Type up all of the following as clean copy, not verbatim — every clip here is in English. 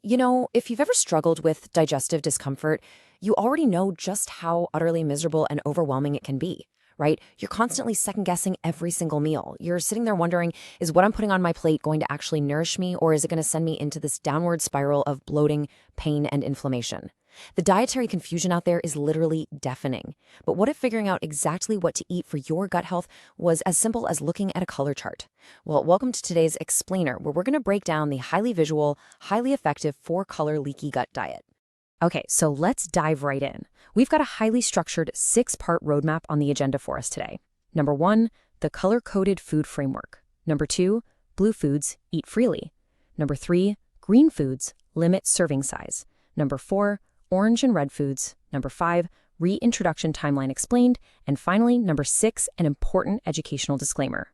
If you've ever struggled with digestive discomfort, you already know just how utterly miserable and overwhelming it can be, right? You're constantly second guessing every single meal. You're sitting there wondering, is what I'm putting on my plate going to actually nourish me, or is it going to send me into this downward spiral of bloating, pain, and inflammation? The dietary confusion out there is literally deafening. But what if figuring out exactly what to eat for your gut health was as simple as looking at a color chart? Well, welcome to today's Explainer, where we're going to break down the highly visual, highly effective 4-color leaky gut diet. Okay, so let's dive right in. We've got a highly structured 6-part roadmap on the agenda for us today. Number 1, the color-coded food framework. Number 2, blue foods, eat freely. Number 3, green foods, limit serving size. Number 4, orange and red foods. Number 5, reintroduction timeline explained. And finally, number 6, an important educational disclaimer.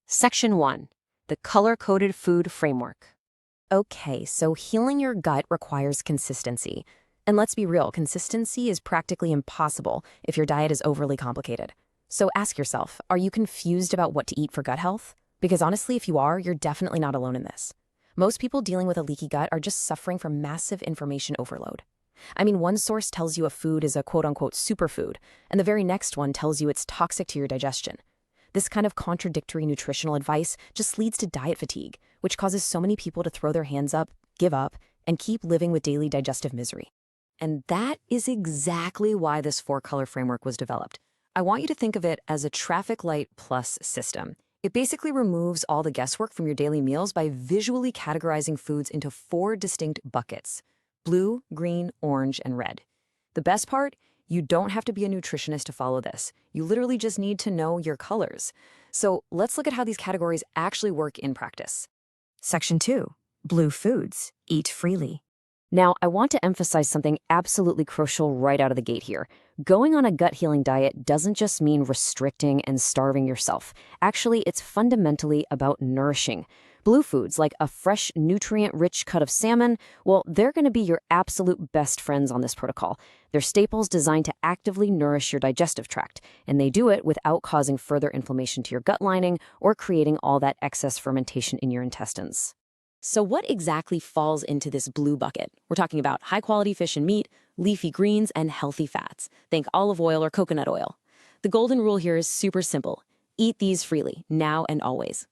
Section 1, the color-coded food framework. Okay, so healing your gut requires consistency. And let's be real, consistency is practically impossible if your diet is overly complicated. So ask yourself, are you confused about what to eat for gut health? Because honestly, if you are, you're definitely not alone in this. Most people dealing with a leaky gut are just suffering from massive information overload. I mean, one source tells you a food is a quote-unquote superfood, and the very next one tells you it's toxic to your digestion. This kind of contradictory nutritional advice just leads to diet fatigue, which causes so many people to throw their hands up, give up, and keep living with daily digestive misery. And that is exactly why this 4-color framework was developed. I want you to think of it as a traffic light plus system. It basically removes all the guesswork from your daily meals by visually categorizing foods into 4 distinct buckets: blue, green, orange, and red. The best part? You don't have to be a nutritionist to follow this. You literally just need to know your colors. So let's look at how these categories actually work in practice. Section 2, blue foods, eat freely. Now, I want to emphasize something absolutely crucial right out of the gate here. Going on a gut healing diet doesn't just mean restricting and starving yourself. Actually, it's fundamentally about nourishing. Blue foods, like a fresh, nutrient-rich cut of salmon, well, they're going to be your absolute best friends on this protocol. They're staples designed to actively nourish your digestive tract, and they do it without causing further inflammation to your gut lining or creating all that excess fermentation in your intestines. So what exactly falls into this blue bucket? We're talking about high-quality fish and meat, leafy greens, and healthy fats. Think olive oil or coconut oil. The golden rule here is super simple. Eat these freely, now and always.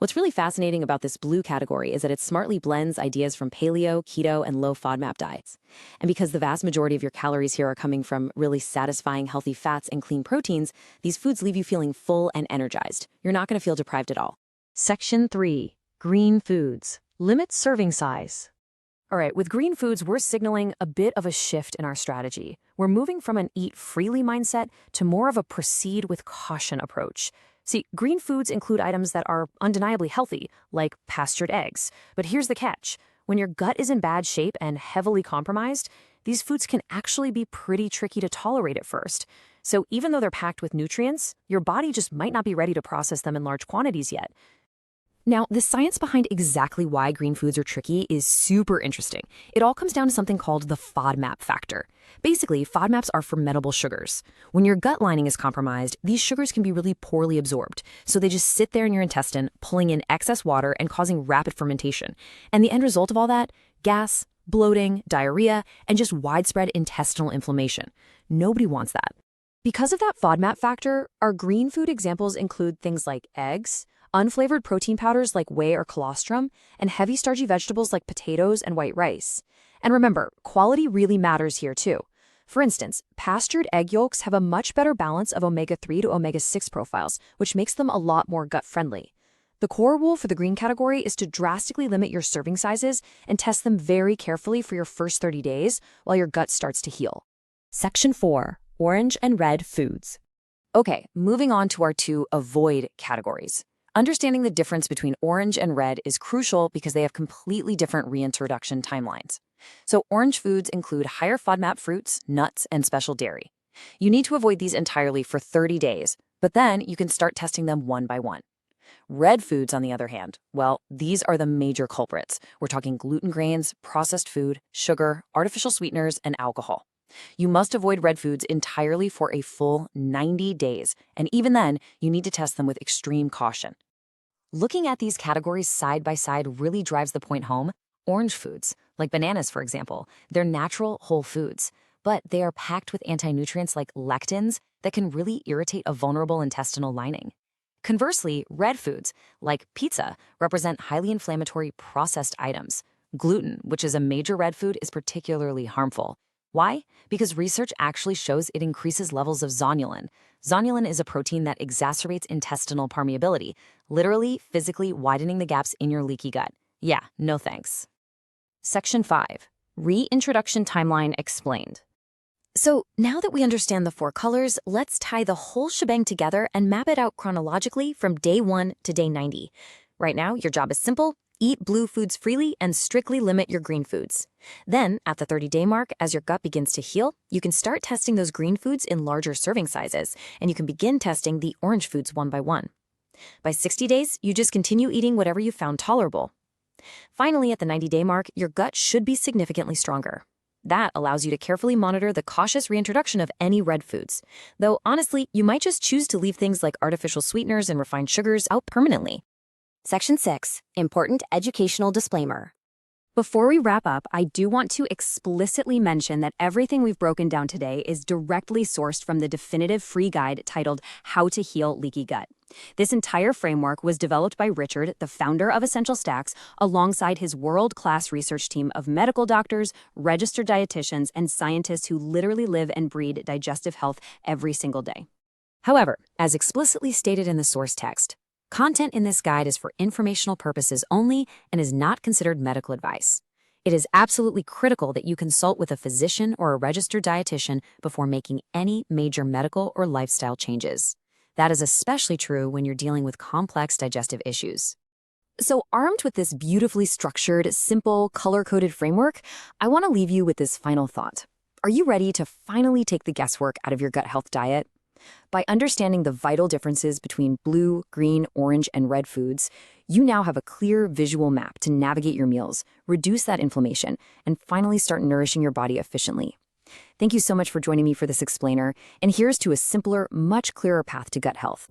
What's really fascinating about this blue category is that it smartly blends ideas from paleo, keto, and low FODMAP diets. And because the vast majority of your calories here are coming from really satisfying healthy fats and clean proteins, these foods leave you feeling full and energized. You're not going to feel deprived at all. Section 3, green foods. Limit serving size. All right, with green foods, we're signaling a bit of a shift in our strategy. We're moving from an eat freely mindset to more of a proceed with caution approach. See, green foods include items that are undeniably healthy, like pastured eggs. But here's the catch. When your gut is in bad shape and heavily compromised, these foods can actually be pretty tricky to tolerate at first. So even though they're packed with nutrients, your body just might not be ready to process them in large quantities yet. Now, the science behind exactly why green foods are tricky is super interesting. It all comes down to something called the FODMAP factor. Basically, FODMAPs are fermentable sugars. When your gut lining is compromised, these sugars can be really poorly absorbed, so they just sit there in your intestine, pulling in excess water and causing rapid fermentation. And the end result of all that? Gas, bloating, diarrhea, and just widespread intestinal inflammation. Nobody wants that. Because of that FODMAP factor, our green food examples include things like eggs, unflavored protein powders like whey or colostrum, and heavy starchy vegetables like potatoes and white rice. And remember, quality really matters here too. For instance, pastured egg yolks have a much better balance of omega-3 to omega-6 profiles, which makes them a lot more gut-friendly. The core rule for the green category is to drastically limit your serving sizes and test them very carefully for your first 30 days while your gut starts to heal. Section 4, orange and red foods. Okay, moving on to our 2 avoid categories. Understanding the difference between orange and red is crucial because they have completely different reintroduction timelines. So orange foods include higher FODMAP fruits, nuts, and special dairy. You need to avoid these entirely for 30 days, but then you can start testing them one by one. Red foods, on the other hand, well, these are the major culprits. We're talking gluten grains, processed food, sugar, artificial sweeteners, and alcohol. You must avoid red foods entirely for a full 90 days, and even then, you need to test them with extreme caution. Looking at these categories side by side really drives the point home. Orange foods, like bananas, for example, they're natural whole foods, but they are packed with anti-nutrients like lectins that can really irritate a vulnerable intestinal lining. Conversely, red foods, like pizza, represent highly inflammatory processed items. Gluten, which is a major red food, is particularly harmful. Why? Because research actually shows it increases levels of zonulin. Zonulin is a protein that exacerbates intestinal permeability, literally, physically widening the gaps in your leaky gut. Yeah, no thanks. Section 5. Reintroduction timeline explained. So now that we understand the 4 colors, let's tie the whole shebang together and map it out chronologically from day 1 to day 90. Right now, your job is simple. Eat blue foods freely and strictly limit your green foods. Then, at the 30-day mark, as your gut begins to heal, you can start testing those green foods in larger serving sizes, and you can begin testing the orange foods one by one. By 60 days, you just continue eating whatever you found tolerable. Finally, at the 90-day mark, your gut should be significantly stronger. That allows you to carefully monitor the cautious reintroduction of any red foods. Though, honestly, you might just choose to leave things like artificial sweeteners and refined sugars out permanently. Section 6. Important educational disclaimer. Before we wrap up, I do want to explicitly mention that everything we've broken down today is directly sourced from the definitive free guide titled How to Heal Leaky Gut. This entire framework was developed by Richard, the founder of Essential Stacks, alongside his world-class research team of medical doctors, registered dietitians, and scientists who literally live and breathe digestive health every single day. However, as explicitly stated in the source text, content in this guide is for informational purposes only and is not considered medical advice. It is absolutely critical that you consult with a physician or a registered dietitian before making any major medical or lifestyle changes. That is especially true when you're dealing with complex digestive issues. So armed with this beautifully structured, simple, color-coded framework, I want to leave you with this final thought. Are you ready to finally take the guesswork out of your gut health diet? By understanding the vital differences between blue, green, orange, and red foods, you now have a clear visual map to navigate your meals, reduce that inflammation, and finally start nourishing your body efficiently. Thank you so much for joining me for this explainer, and here's to a simpler, much clearer path to gut health.